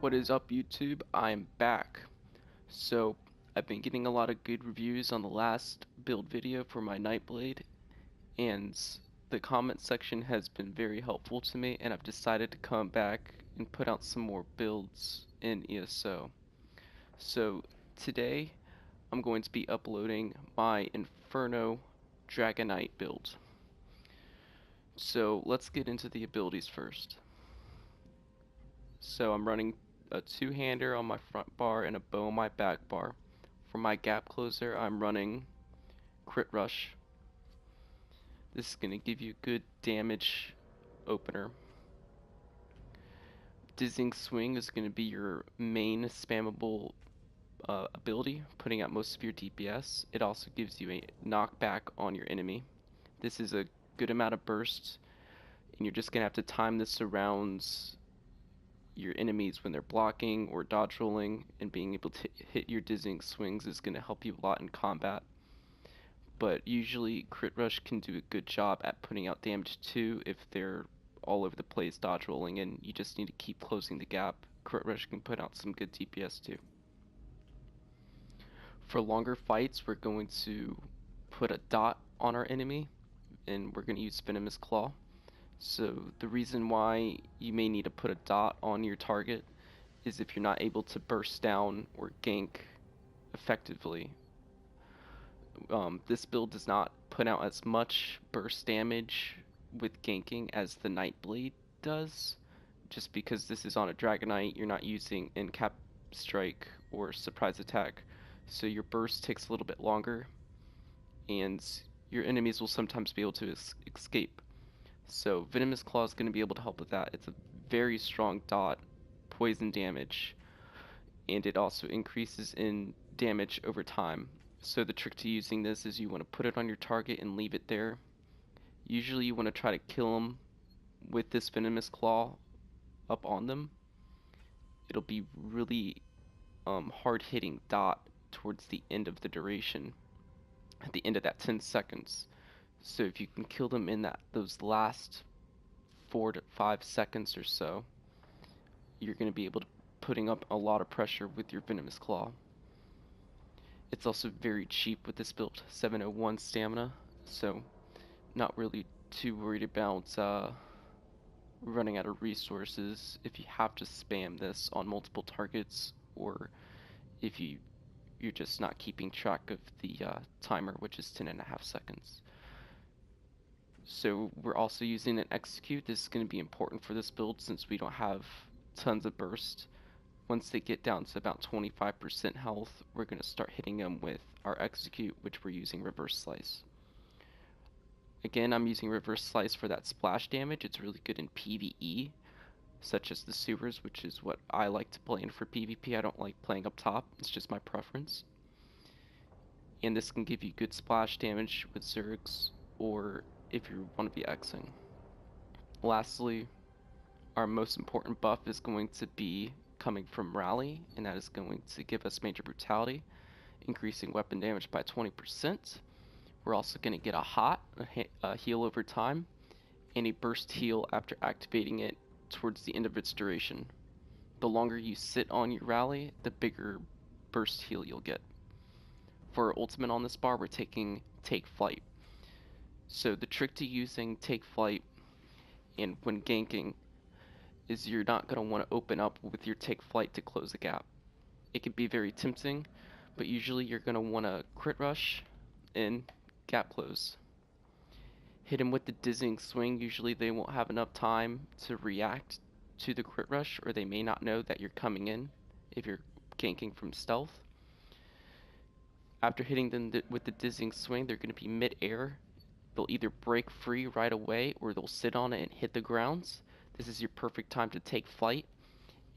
What is up, YouTube? I'm back. So, I've been getting a lot of good reviews on the last build video for my Nightblade, and the comment section has been very helpful to me, and I've decided to come back and put out some more builds in ESO. So, today, I'm going to be uploading my Inferno Dragonknight build. So, let's get into the abilities first. So I'm running a two-hander on my front bar and a bow on my back bar. For my gap closer, I'm running crit rush. This is going to give you good damage opener. Dizzying swing is going to be your main spammable ability, putting out most of your DPS. It also gives you a knockback on your enemy. This is a good amount of burst, and you're just going to have to time this around your enemies when they're blocking or dodge rolling, and being able to hit your dizzying swings is going to help you a lot in combat. But usually crit rush can do a good job at putting out damage too if they're all over the place dodge rolling, and you just need to keep closing the gap. Crit rush can put out some good DPS too. For longer fights, we're going to put a dot on our enemy, and we're going to use Venomous Claw. So the reason why you may need to put a dot on your target is if you're not able to burst down or gank effectively. This build does not put out as much burst damage with ganking as the Nightblade does, just because this is on a Dragonknight. You're not using in-cap strike or surprise attack, so your burst takes a little bit longer, and your enemies will sometimes be able to escape. So Venomous Claw is going to be able to help with that. It's a very strong dot, poison damage, and it also increases in damage over time. So the trick to using this is you want to put it on your target and leave it there. Usually you want to try to kill them with this Venomous Claw up on them. It'll be really hard-hitting dot towards the end of the duration, at the end of that 10 seconds. So if you can kill them in those last 4 to 5 seconds or so, you're going to be able to putting up a lot of pressure with your Venomous Claw. It's also very cheap with this build, 701 stamina, so not really too worried about running out of resources if you have to spam this on multiple targets, or if you're just not keeping track of the timer, which is 10.5 seconds. So we're also using an execute. This is going to be important for this build since we don't have tons of burst. Once they get down to about 25% health, we're going to start hitting them with our execute, which we're using reverse slice. Again, I'm using reverse slice for that splash damage. It's really good in PvE, such as the sewers, which is what I like to play in for PvP. I don't like playing up top. It's just my preference. And this can give you good splash damage with Zergs, or if you want to be Xing. Lastly, our most important buff is going to be coming from Rally, and that is going to give us Major Brutality, increasing weapon damage by 20%. We're also going to get a hot, a heal over time, and a burst heal after activating it towards the end of its duration. The longer you sit on your Rally, the bigger burst heal you'll get. For our ultimate on this bar, we're taking Take Flight. So the trick to using Take Flight and when ganking is you're not going to want to open up with your Take Flight to close the gap. It can be very tempting, but usually you're going to want to crit rush and gap close. Hit him with the dizzying swing. Usually they won't have enough time to react to the crit rush, or they may not know that you're coming in if you're ganking from stealth. After hitting them with the dizzying swing, they're going to be mid-air. They'll either break free right away, or they'll sit on it and hit the grounds. This is your perfect time to take flight,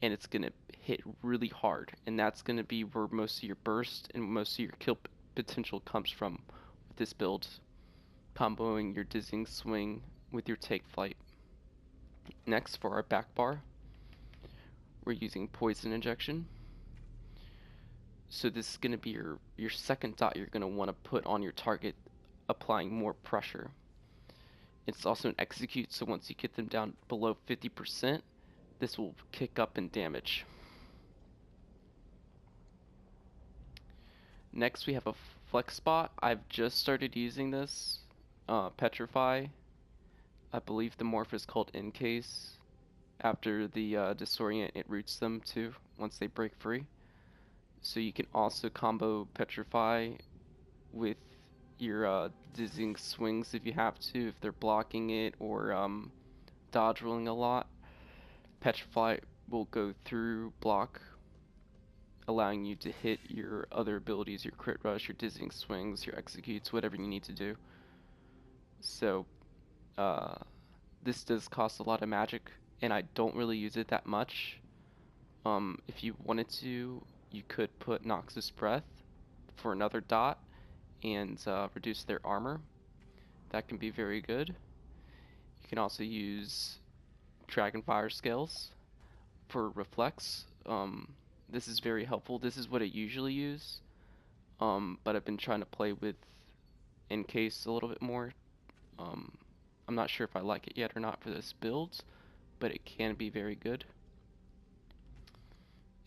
and it's going to hit really hard, and that's going to be where most of your burst and most of your kill potential comes from with this build, comboing your dizzying swing with your take flight. Next, for our back bar, we're using poison injection. So this is going to be your second dot you're going to want to put on your target, applying more pressure. It's also an execute, so once you get them down below 50%, this will kick up in damage. Next we have a flex spot. I've just started using this. Petrify. I believe the morph is called Encase. After the disorient, it roots them too once they break free. So you can also combo Petrify with your dizzying swings if you have to, if they're blocking it or dodge rolling a lot. Petrify will go through block, allowing you to hit your other abilities, your crit rush, your dizzying swings, your executes, whatever you need to do. So uh, this does cost a lot of magic, and I don't really use it that much. If you wanted to, you could put Noxus Breath for another dot and reduce their armor. That can be very good. You can also use Dragonfire Scales for Reflex. This is very helpful. This is what I usually use, but I've been trying to play with Encase a little bit more. I'm not sure if I like it yet or not for this build, but it can be very good.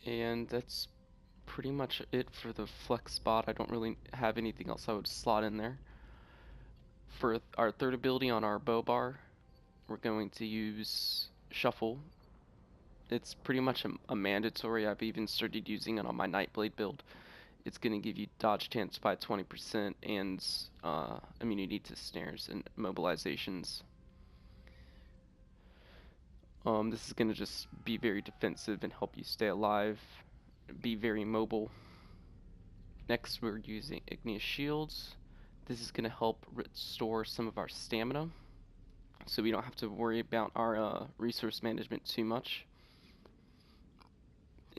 And that's pretty much it for the flex spot. I don't really have anything else I would slot in there. For our third ability on our bow bar, we're going to use Shuffle. It's pretty much a mandatory. I've even started using it on my Nightblade build. It's going to give you dodge chance by 20% and immunity to snares and mobilizations. This is going to just be very defensive and help you stay alive, be very mobile. Next, we're using Igneous Shields. This is going to help restore some of our stamina, so we don't have to worry about our resource management too much.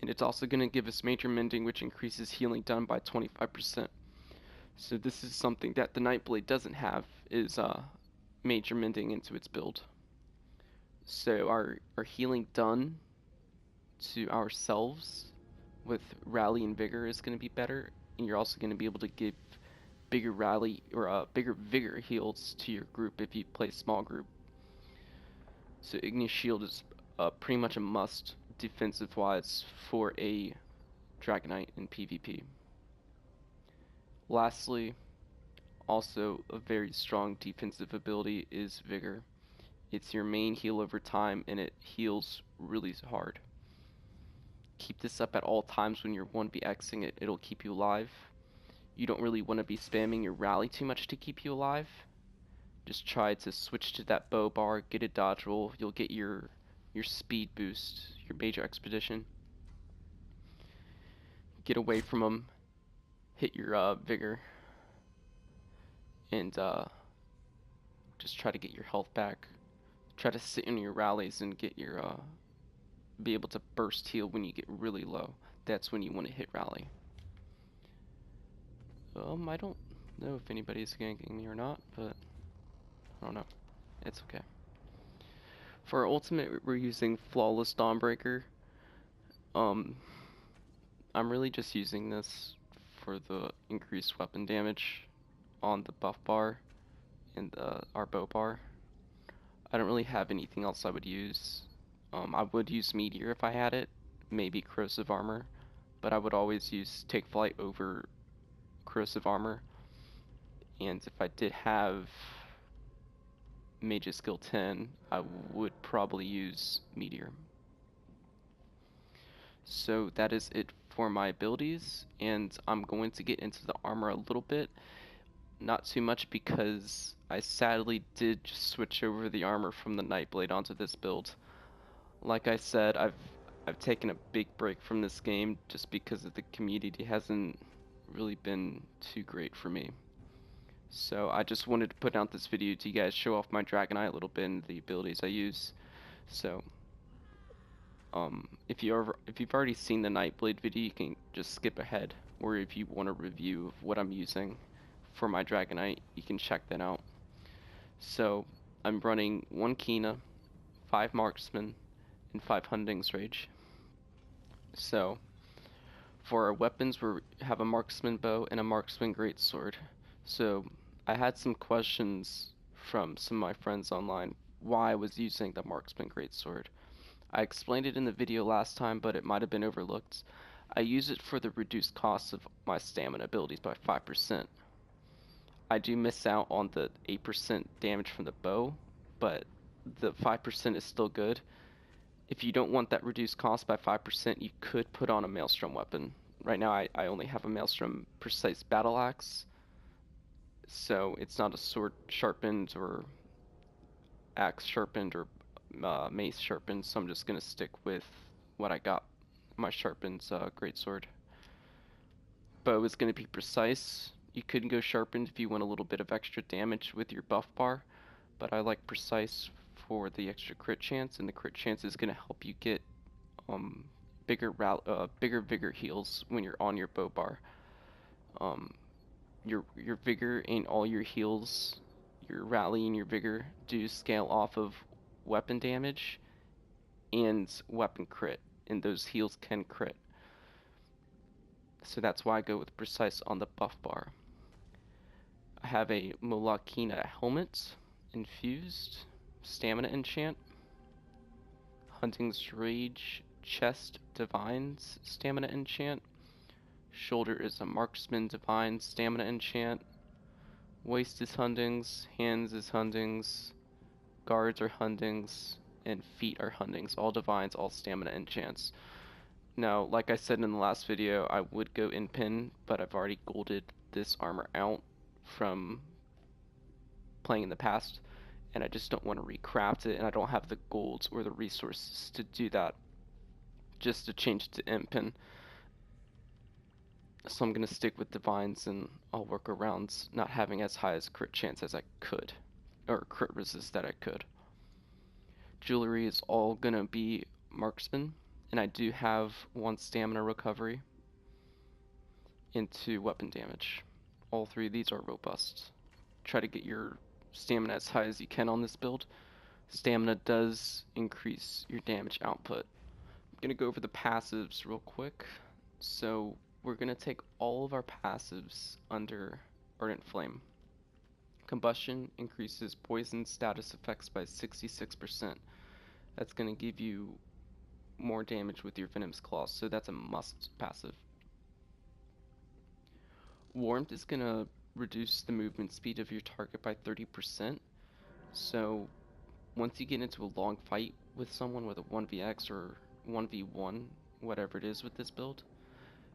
And it's also going to give us Major Mending, which increases healing done by 25%. So this is something that the Nightblade doesn't have, is Major Mending into its build. So our healing done to ourselves with Rally and Vigor is going to be better, and you're also going to be able to give bigger Rally or bigger Vigor heals to your group if you play small group. So Igneous Shield is pretty much a must defensive-wise for a Dragonknight in PvP. Lastly, also a very strong defensive ability is Vigor. It's your main heal over time, and it heals really hard. Keep this up at all times when you're 1vxing it. It'll keep you alive. You don't really want to be spamming your rally too much to keep you alive. Just try to switch to that bow bar, get a dodge roll. You'll get your speed boost, your major expedition. Get away from them. Hit your vigor, and just try to get your health back. Try to sit in your rallies and get your be able to burst heal when you get really low. That's when you want to hit rally. I don't know if anybody's ganking me or not, but I don't know. It's okay. For our ultimate, we're using Flawless Dawnbreaker. I'm really just using this for the increased weapon damage on the buff bar and our bow bar. I don't really have anything else I would use. I would use Meteor if I had it, maybe Corrosive Armor, but I would always use Take Flight over Corrosive Armor. And if I did have Mage's Skill 10, I would probably use Meteor. So that is it for my abilities, and I'm going to get into the armor a little bit. Not too much because I sadly did just switch over the armor from the Nightblade onto this build. Like I said, I've taken a big break from this game just because of the community hasn't really been too great for me. So I just wanted to put out this video to you guys, show off my Dragonknight a little bit and the abilities I use. So if you've already seen the Nightblade video, you can just skip ahead. Or if you want a review of what I'm using for my Dragonknight, you can check that out. So I'm running 1 Kina, 5 Marksman, and 5 Hunting's Rage. So for our weapons, we have a Marksman bow and a Marksman greatsword. So I had some questions from some of my friends online why I was using the Marksman greatsword. I explained it in the video last time, but it might have been overlooked. I use it for the reduced cost of my stamina abilities by 5%. I do miss out on the 8% damage from the bow, but the 5% is still good. If you don't want that reduced cost by 5%, you could put on a Maelstrom weapon. Right now I only have a Maelstrom Precise Battle Axe, so it's not a sword sharpened or axe sharpened or mace sharpened, so I'm just gonna stick with what I got. My sharpened greatsword. Bow is gonna be precise. You could go sharpened if you want a little bit of extra damage with your buff bar, but I like precise for the extra crit chance, and the crit chance is gonna help you get um, bigger vigor heals when you're on your bow bar. Um, your vigor and all your heals, your rally and your vigor do scale off of weapon damage and weapon crit, and those heals can crit. So that's why I go with precise on the buff bar. I have a Molakina helmet infused, stamina enchant, Hunting's Rage chest divines stamina enchant, shoulder is a marksman divine stamina enchant, waist is Hunting's, hands is Hunting's, guards are Hunting's, and feet are Hunting's, all divines, all stamina enchants. Now, like I said in the last video, I would go in pin, but I've already golded this armor out from playing in the past, and I just don't want to recraft it, and I don't have the golds or the resources to do that just to change it to Impin. So I'm going to stick with Divines, and I'll work around not having as high as crit chance as I could, or crit resist that I could. Jewelry is all going to be Marksman, and I do have 1 stamina recovery into weapon damage. All 3 of these are robust. Try to get your stamina as high as you can on this build. Stamina does increase your damage output. I'm going to go over the passives real quick. So we're going to take all of our passives under Ardent Flame. Combustion increases poison status effects by 66%. That's going to give you more damage with your Venom's Claws, so that's a must passive. Warmth is going to reduce the movement speed of your target by 30%. So once you get into a long fight with someone with a 1vx or 1v1, whatever it is with this build,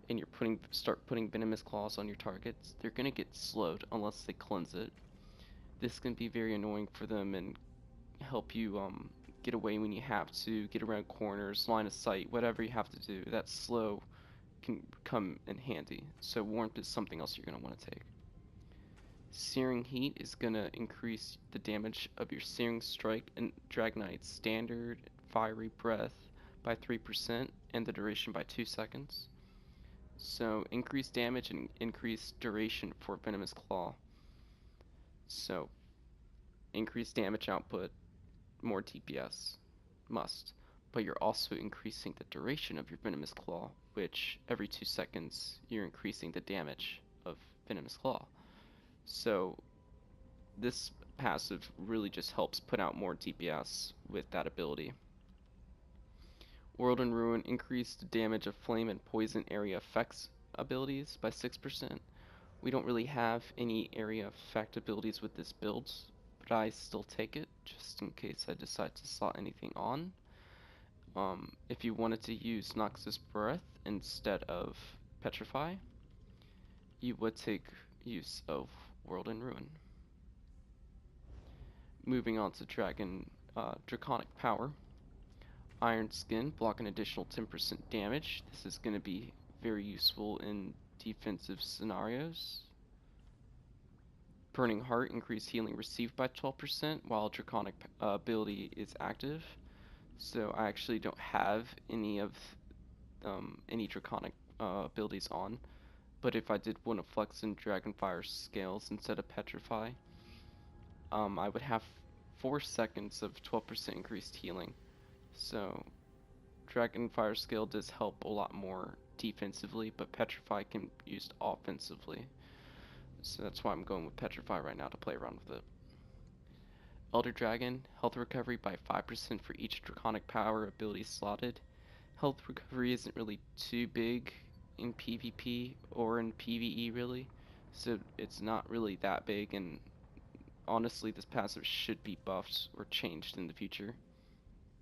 and you're start putting Venomous Claws on your targets, they're going to get slowed unless they cleanse it. This can be very annoying for them and help you get away when you have to, get around corners, line of sight, whatever you have to do. That slow can come in handy. So warmth is something else you're going to want to take. Searing Heat is going to increase the damage of your Searing Strike and Dragonknight Standard Fiery Breath by 3% and the duration by 2 seconds. So increased damage and increased duration for Venomous Claw. So increased damage output, more DPS, must. But you're also increasing the duration of your Venomous Claw, which every 2 seconds you're increasing the damage of Venomous Claw. So this passive really just helps put out more DPS with that ability. World and Ruin increased the damage of flame and poison area effects abilities by 6%. We don't really have any area effect abilities with this build, but I still take it just in case I decide to slot anything on. If you wanted to use Noxus Breath instead of Petrify, you would take use of World and Ruin. Moving on to Draconic Power. Iron Skin, block an additional 10% damage. This is going to be very useful in defensive scenarios. Burning Heart, increase healing received by 12% while Draconic ability is active. So I actually don't have any of any Draconic abilities on. But if I did want to flex in Dragonfire Scales instead of Petrify, I would have 4 seconds of 12% increased healing. So Dragonfire Scale does help a lot more defensively, but Petrify can be used offensively. So that's why I'm going with Petrify right now to play around with it. Elder Dragon, health recovery by 5% for each Draconic Power ability slotted. Health recovery isn't really too big in PvP or in PvE really, so it's not really that big, and honestly this passive should be buffed or changed in the future,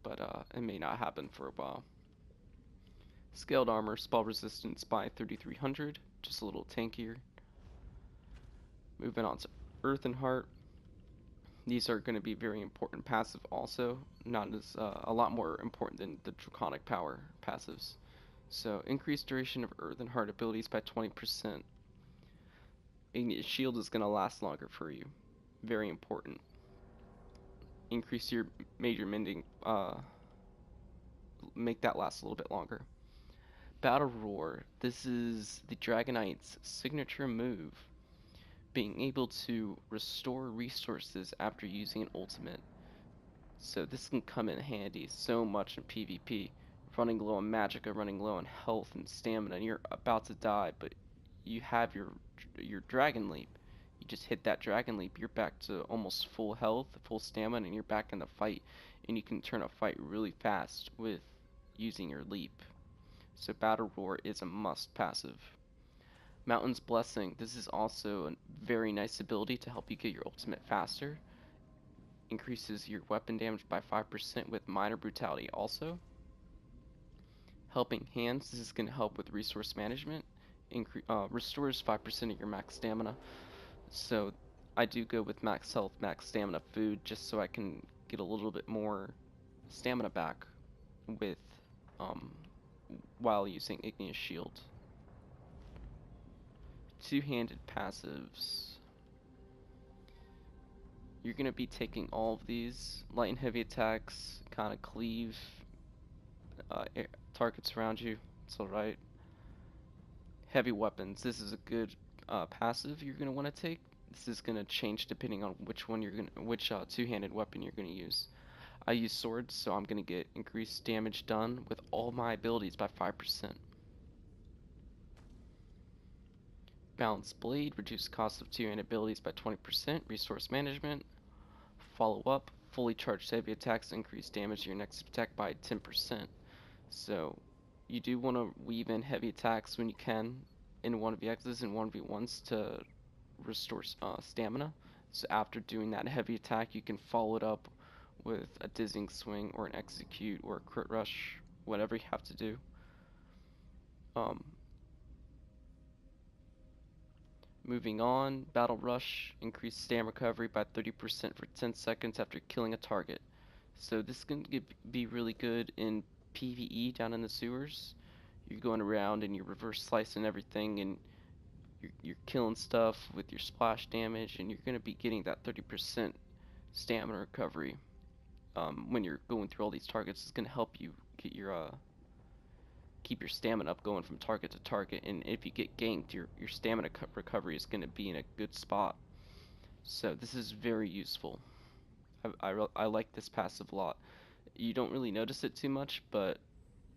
but it may not happen for a while. Scaled armor, spell resistance by 3300, just a little tankier. Moving on to Earth and Heart. These are going to be very important passive also, not as a lot more important than the Draconic power passives. So increased duration of Earth and Heart abilities by 20%. Igneous Shield is going to last longer for you. Very important. Increase your major mending, make that last a little bit longer. Battle Roar. This is the Dragonknight's signature move, being able to restore resources after using an ultimate. So this can come in handy so much in PvP. Running low on magicka, running low on health and stamina, and you're about to die, but you have your Dragon Leap. You just hit that Dragon Leap, you're back to almost full health, full stamina, and you're back in the fight. And you can turn a fight really fast with using your leap. So Battle Roar is a must passive. Mountain's Blessing. This is also a very nice ability to help you get your ultimate faster. Increases your weapon damage by 5% with minor brutality also. Helping Hands. This is going to help with resource management. Restores 5% of your max stamina. So I do go with max health, max stamina food just so I can get a little bit more stamina back with while using Igneous Shield. Two-handed passives. You're going to be taking all of these. Light and heavy attacks, kind of cleave targets around you. It's alright. Heavy weapons. This is a good passive you're going to want to take. This is going to change depending on which two-handed weapon you're going to use. I use swords, so I'm going to get increased damage done with all my abilities by 5%. Balanced Blade, reduce cost of two-handed abilities by 20%, resource management. Follow up, fully charged heavy attacks increase damage to your next attack by 10%. So you do want to weave in heavy attacks when you can in 1vx's and 1v1s to restore stamina. So after doing that heavy attack, you can follow it up with a dizzying swing or an execute or a crit rush, whatever you have to do. Moving on, Battle Rush, increased stam recovery by 30% for 10 seconds after killing a target. So this can be really good in PvE down in the sewers. You're going around and you're reverse slicing everything, and you're killing stuff with your splash damage, and you're going to be getting that 30% stamina recovery when you're going through all these targets. It's going to help you get your keep your stamina up going from target to target, and if you get ganked, your stamina recovery is going to be in a good spot. So this is very useful. I like this passive a lot. You don't really notice it too much, but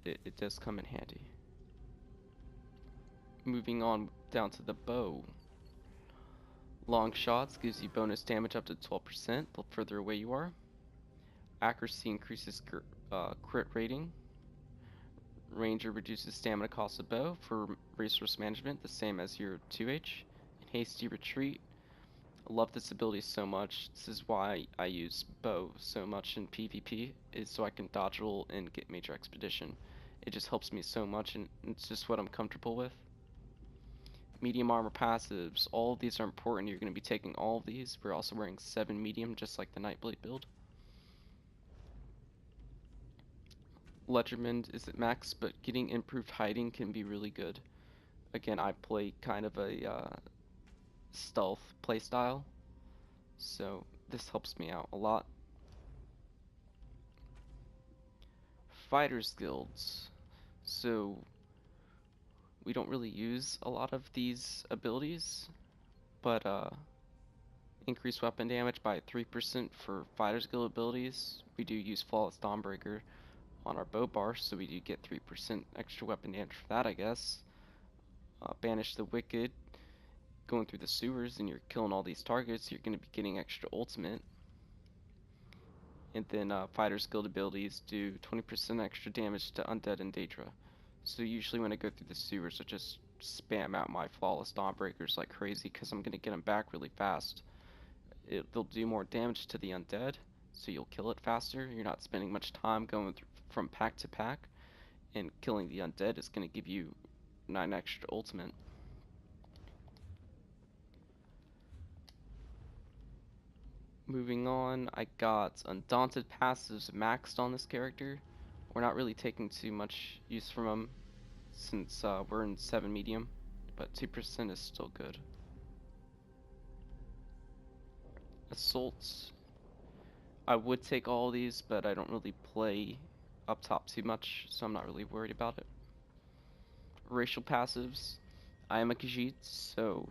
it does come in handy. Moving on down to the bow. Long shots gives you bonus damage up to 12% the further away you are. Accuracy increases crit rating. Ranger reduces stamina cost of bow for resource management, the same as your 2H. And Hasty Retreat. I love this ability so much. This is why I use bow so much in PvP, is so I can dodge roll and get major expedition. It just helps me so much, and it's just what I'm comfortable with. Medium armor passives. All of these are important. You're going to be taking all of these. We're also wearing 7 medium, just like the Nightblade build. Legerdman is at max, but getting improved hiding can be really good. Again, I play kind of a stealth playstyle, so this helps me out a lot. Fighters guilds. So we don't really use a lot of these abilities, but increased weapon damage by 3% for Fighters Guild abilities. We do use Flawless Dawnbreaker on our bow bar, so we do get 3% extra weapon damage for that, I guess. Banish the Wicked. Going through the sewers and you're killing all these targets, you're going to be getting extra ultimate. And then Fighter's Guild abilities do 20% extra damage to Undead and Daedra. So usually when I go through the sewers, I just spam out my Flawless Dawnbreakers like crazy because I'm going to get them back really fast. They'll do more damage to the Undead, so you'll kill it faster. You're not spending much time going from pack to pack, and killing the Undead is going to give you 9 extra ultimate. Moving on, I got Undaunted passives maxed on this character. We're not really taking too much use from them since we're in 7 medium, but 2% is still good. Assaults, I would take all of these, but I don't really play up top too much, so I'm not really worried about it. Racial passives, I am a Khajiit, so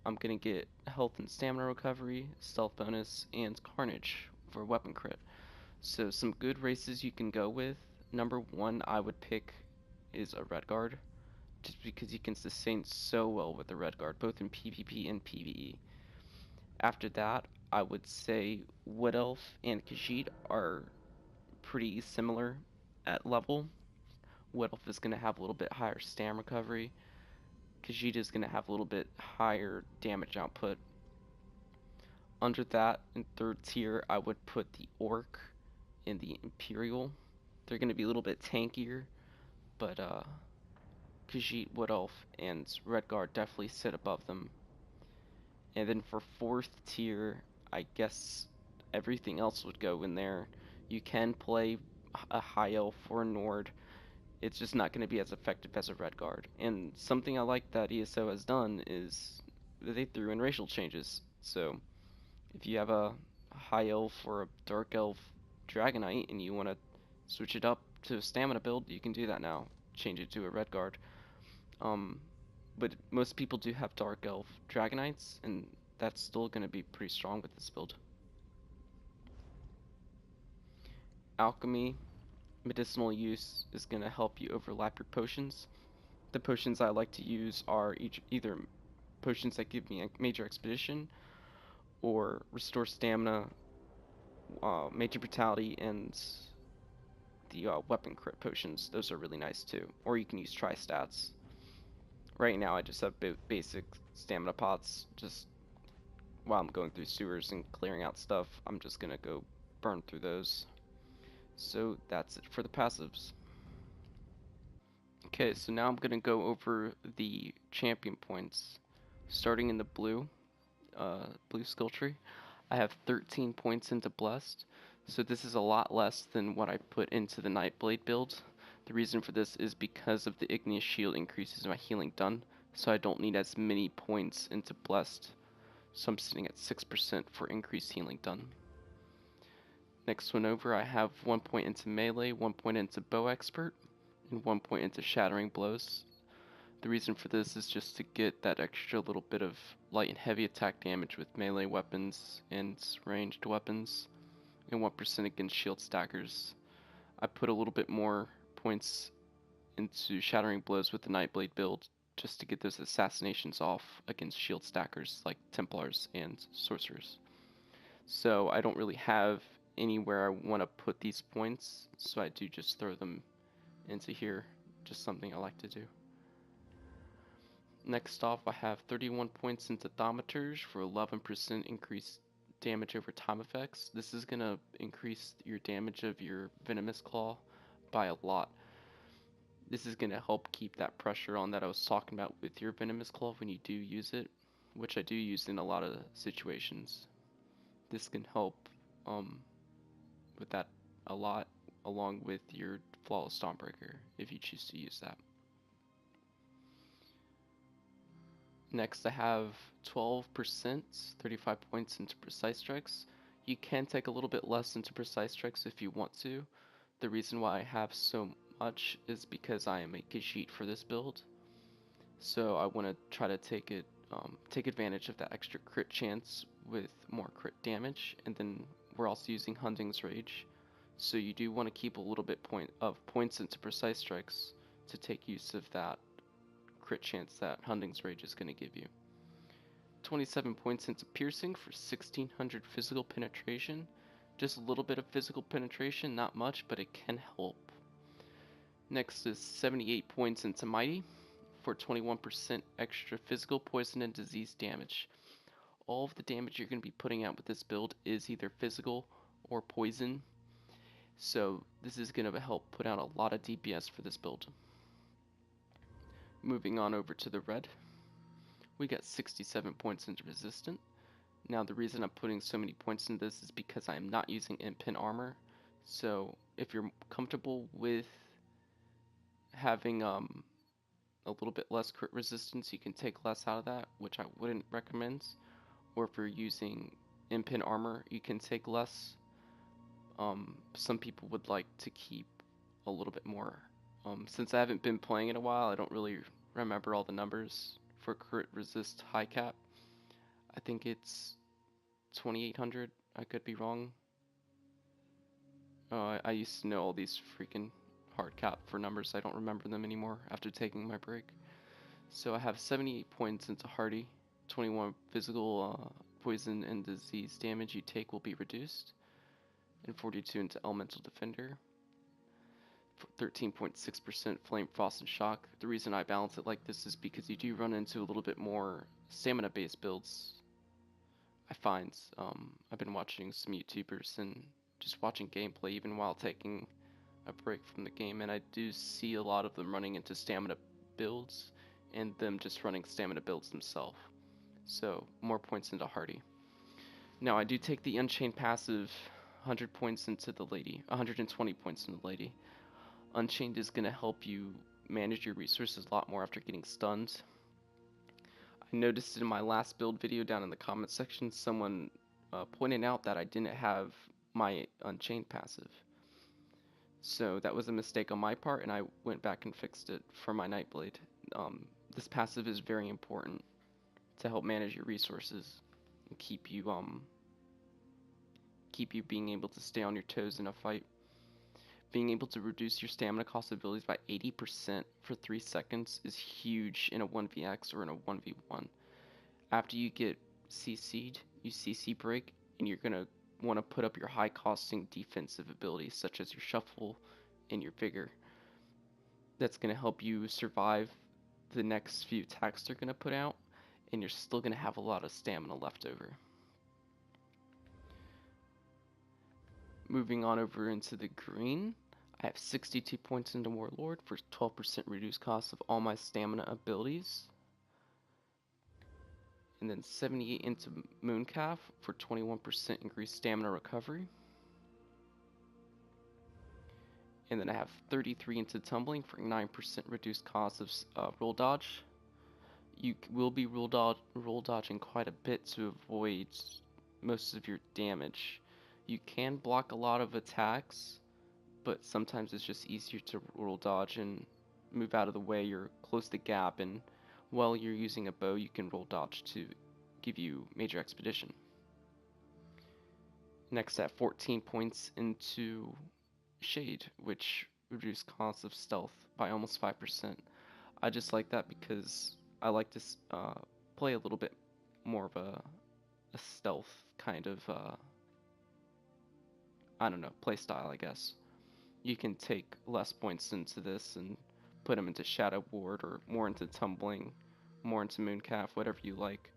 I'm gonna get health and stamina recovery, stealth bonus, and carnage for weapon crit. So some good races you can go with. Number one I would pick is a Red Guard, just because you can sustain so well with the Red Guard, both in PvP and PvE. After that, I would say Wood Elf and Khajiit are pretty similar at level. Wood Elf is going to have a little bit higher stam recovery. Khajiit is going to have a little bit higher damage output. Under that, in third tier, I would put the Orc and the Imperial. They're going to be a little bit tankier, but Khajiit, Wood Elf, and Red Guard definitely sit above them. And then for fourth tier, I guess everything else would go in there. You can play a High Elf or a Nord. It's just not going to be as effective as a Red Guard. And something I like that ESO has done is they threw in racial changes. So if you have a High Elf or a Dark Elf Dragonknight and you want to switch it up to a stamina build, you can do that now. Change it to a Red Guard. But most people do have Dark Elf Dragonites, and that's still going to be pretty strong with this build. Alchemy, medicinal use is going to help you overlap your potions. The potions I like to use are either potions that give me a major expedition, or restore stamina, major brutality, and the weapon crit potions. Those are really nice too. Or you can use tri-stats. Right now I just have basic stamina pots, just while I'm going through sewers and clearing out stuff. I'm just gonna go burn through those. So that's it for the passives. Okay, so now I'm gonna go over the champion points. Starting in the blue skill tree, I have 13 points into Blessed, so this is a lot less than what I put into the Nightblade build. The reason for this is because of the Igneous Shield increases my healing done, so I don't need as many points into Blessed. So I'm sitting at 6% for increased healing done. Next one over, I have 1 point into melee, 1 point into bow expert, and 1 point into shattering blows. The reason for this is just to get that extra little bit of light and heavy attack damage with melee weapons and ranged weapons, and 1% against shield stackers. I put a little bit more points into shattering blows with the Nightblade build just to get those assassinations off against shield stackers like Templars and Sorcerers. So I don't really have anywhere I want to put these points, so I do just throw them into here, just something I like to do. Next off, I have 31 points into Thaumaturge for 11% increased damage over time effects. This is going to increase your damage of your Venomous Claw by a lot. This is going to help keep that pressure on that I was talking about with your Venomous Claw when you do use it, which I do use in a lot of situations. This can help with that a lot, along with your Flawless Dawnbreaker if you choose to use that. Next I have 12%, 35 points into Precise Strikes. You can take a little bit less into Precise Strikes if you want to. The reason why I have so much is because I am a Khajiit for this build. So I want to try to take advantage of that extra crit chance with more crit damage, and then we're also using Hunding's Rage. So you do want to keep a little bit of points into Precise Strikes to take use of that crit chance that Hunding's Rage is going to give you. 27 points into Piercing for 1600 physical penetration. Just a little bit of physical penetration, not much, but it can help. Next is 78 points into Mighty for 21% extra physical, poison, and disease damage. All of the damage you're going to be putting out with this build is either physical or poison, so this is going to help put out a lot of DPS for this build. Moving on over to the red, we got 67 points into resistant. Now the reason I'm putting so many points in this is because I'm not using in-pin armor, so if you're comfortable with having a little bit less crit resistance, you can take less out of that, which I wouldn't recommend. Or if you're using in-pin armor, you can take less. Some people would like to keep a little bit more. Since I haven't been playing in a while, I don't really remember all the numbers for crit resist high cap. I think it's 2800. I could be wrong. I used to know all these freaking hard cap for numbers. I don't remember them anymore after taking my break. So I have 78 points into Hardy. 21 physical poison and disease damage you take will be reduced. And 42 into Elemental Defender. 13.6% Flame, Frost, and Shock. The reason I balance it like this is because you do run into a little bit more stamina-based builds. I find I've been watching some YouTubers and just watching gameplay even while taking a break from the game, and I do see a lot of them running into stamina builds and them just running stamina builds themselves. So more points into Hardy. Now I do take the Unchained passive, 100 points into the Lady, 120 points into the Lady. Unchained is going to help you manage your resources a lot more after getting stunned. I noticed in my last build video down in the comment section, someone pointed out that I didn't have my Unchained passive. So that was a mistake on my part, and I went back and fixed it for my Nightblade. This passive is very important to help manage your resources and keep you being able to stay on your toes in a fight. Being able to reduce your stamina cost abilities by 80% for 3 seconds is huge in a 1vx or in a 1v1. After you get CC'd, you CC break, and you're going to want to put up your high costing defensive abilities such as your Shuffle and your Vigor. That's going to help you survive the next few attacks they're going to put out, and you're still going to have a lot of stamina left over. Moving on over into the green, I have 62 points into Warlord for 12% reduced cost of all my stamina abilities. And then 78 into Mooncalf for 21% increased stamina recovery. And then I have 33 into Tumbling for 9% reduced cost of roll dodge. You will be roll dodging quite a bit to avoid most of your damage. You can block a lot of attacks, but sometimes it's just easier to roll dodge and move out of the way. You're close to gap, and while you're using a bow, you can roll dodge to give you major expedition. Next, at 14 points into Shade, which reduced cost of stealth by almost 5%. I just like that because I like to play a little bit more of a stealth kind of I don't know, playstyle, I guess. You can take less points into this and put them into Shadow Ward or more into Tumbling, more into Mooncalf, whatever you like.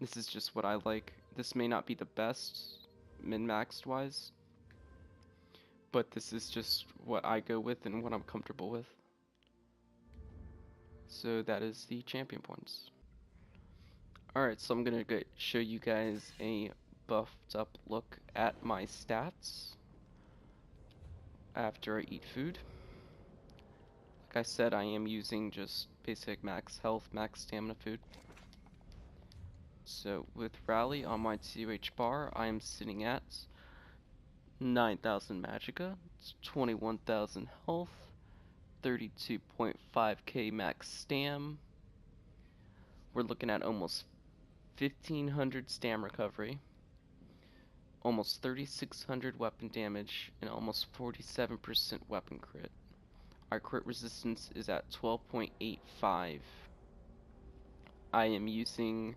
This is just what I like. This may not be the best min-maxed wise, but this is just what I go with and what I'm comfortable with. So that is the champion points. Alright, so I'm gonna show you guys a buffed up look at my stats after I eat food. Like I said, I am using just basic max health, max stamina food. So with Rally on my 2H bar, I am sitting at 9,000 Magicka, it's 21,000 health, 32.5k max stam. We're looking at almost 1,500 stam recovery, almost 3,600 weapon damage, and almost 47% weapon crit. Our crit resistance is at 12.85. I am using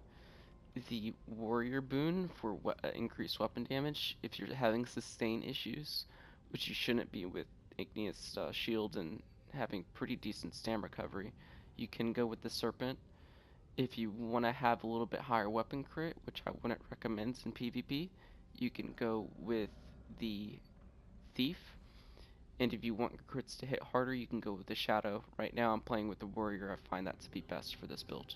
the warrior boon for increased weapon damage if you're having sustain issues, which you shouldn't be with igneous shield and having pretty decent stam recovery. You can go with the serpent. If you want to have a little bit higher weapon crit, which I wouldn't recommend in PvP, you can go with the thief. And if you want crits to hit harder, you can go with the shadow. Right now I'm playing with the warrior. I find that to be best for this build.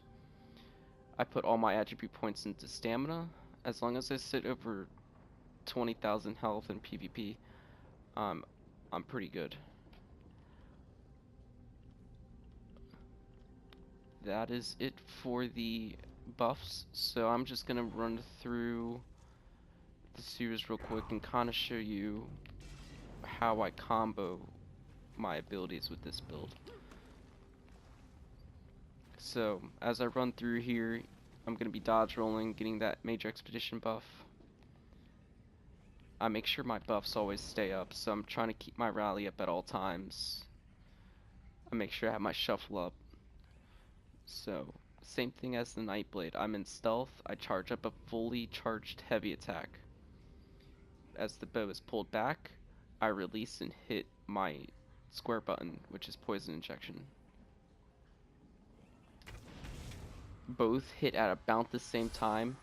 I put all my attribute points into stamina. As long as I sit over 20,000 health in PvP, I'm pretty good. That is it for the buffs. So I'm just gonna run through the series real quick and kind of show you how I combo my abilities with this build. So as I run through here, I'm gonna be dodge rolling, getting that major expedition buff. I make sure my buffs always stay up, so I'm trying to keep my rally up at all times. I make sure I have my shuffle up. So same thing as the Nightblade. I'm in stealth. I charge up a fully charged heavy attack. As the bow is pulled back, I release and hit my square button, which is poison injection. Both hit at about the same time,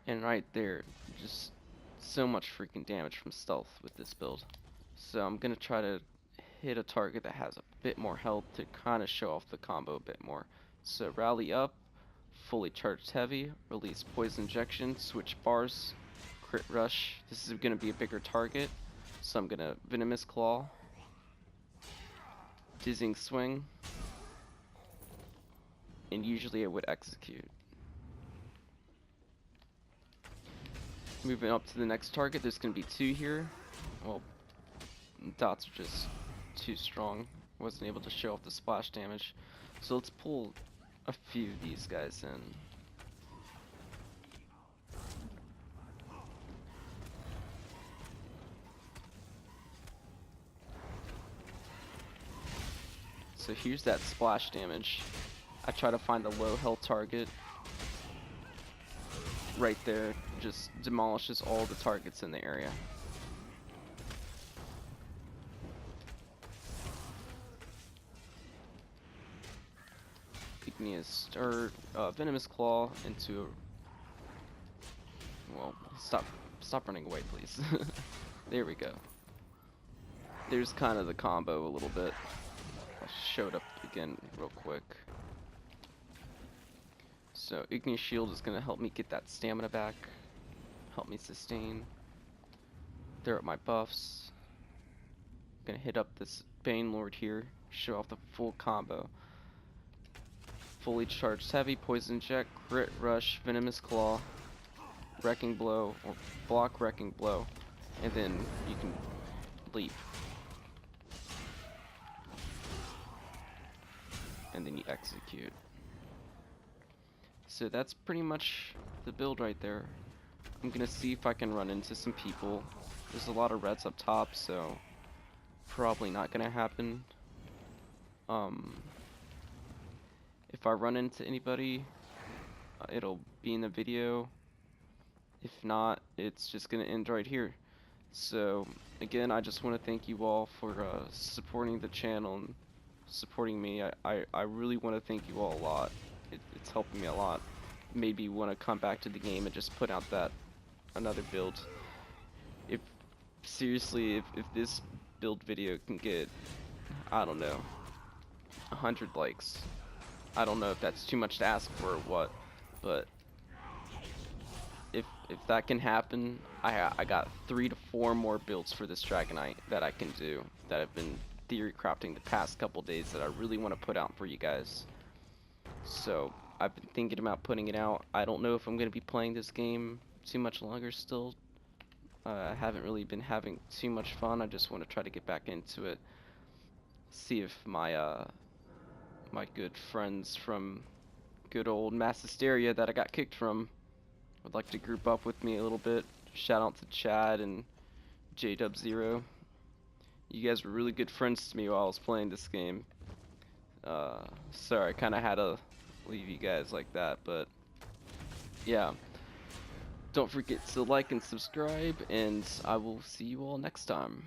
and right there, just so much freaking damage from stealth with this build. So I'm gonna try to hit a target that has a bit more health to kind of show off the combo a bit more. So rally up, fully charged heavy, release poison injection, switch bars, crit rush. This is gonna be a bigger target, so I'm gonna venomous claw, dizzying swing, and usually I would execute. Moving up to the next target, there's gonna be two here. Well, dots are just too strong. Wasn't able to show off the splash damage. So let's pull a few of these guys in. So here's that splash damage. I try to find a low health target. Right there, just demolishes all the targets in the area. Igneous or venomous claw into a, well, stop running away, please. There we go. There's kind of the combo a little bit. I showed up again real quick. So Igneous Shield is going to help me get that stamina back, help me sustain. Throw up my buffs. Gonna hit up this Bane Lord here, show off the full combo. Fully charged heavy, poison inject, crit rush, venomous claw, wrecking blow, or block wrecking blow, and then you can leap. And then you execute. So that's pretty much the build right there. I'm gonna see if I can run into some people. There's a lot of reds up top, so probably not gonna happen. If I run into anybody, it'll be in the video. If not, it's just gonna end right here. So again, I just want to thank you all for supporting the channel and supporting me. I really want to thank you all a lot. It's helping me a lot. Maybe want to come back to the game and just put out that another build. If seriously, if this build video can get, I don't know, 100 likes, I don't know if that's too much to ask for or what, but if that can happen, I got 3 to 4 more builds for this Dragonknight that I can do, that I've been theory crafting the past couple days, that I really want to put out for you guys. So I've been thinking about putting it out. I don't know if I'm going to be playing this game too much longer still. I haven't really been having too much fun. I just want to try to get back into it. See if my my good friends from good old Mass Hysteria that I got kicked from would like to group up with me a little bit. Shout out to Chad and JW0. You guys were really good friends to me while I was playing this game. Sorry, I kind of had to leave you guys like that, but Yeah. Don't forget to like and subscribe, and I will see you all next time.